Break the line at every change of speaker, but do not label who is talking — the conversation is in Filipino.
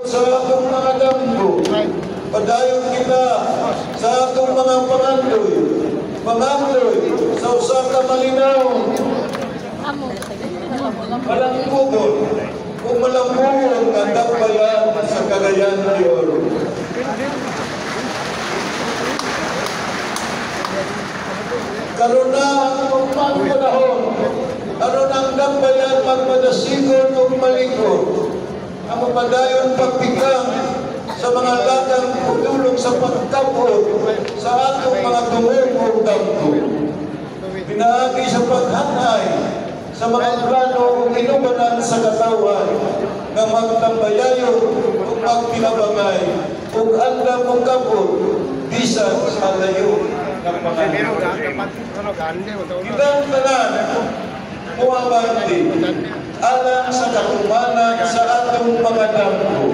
sa atong mga damgo. Padayon kita sa atong mga pangandoy, sa usa ka malinaw. Malangkugon, kung malangkugon ang dambayan sa Cagayan de Oro. Karon na ang panahon, aron ang dambayan magmadasigon o malikod, ang mapadayon pagpikang sa mga latang pagdulong sa pagkapot sa atong mga tumulong damgo. Pinaagi sa paghanay sa mga plano o inubanan sa katawan na magtambayayo o magpinabangay o andang magkapot bisan sa layo ng pangalan. Kitang tanan, muabante, alang sa katumanan sa atong mga damgo.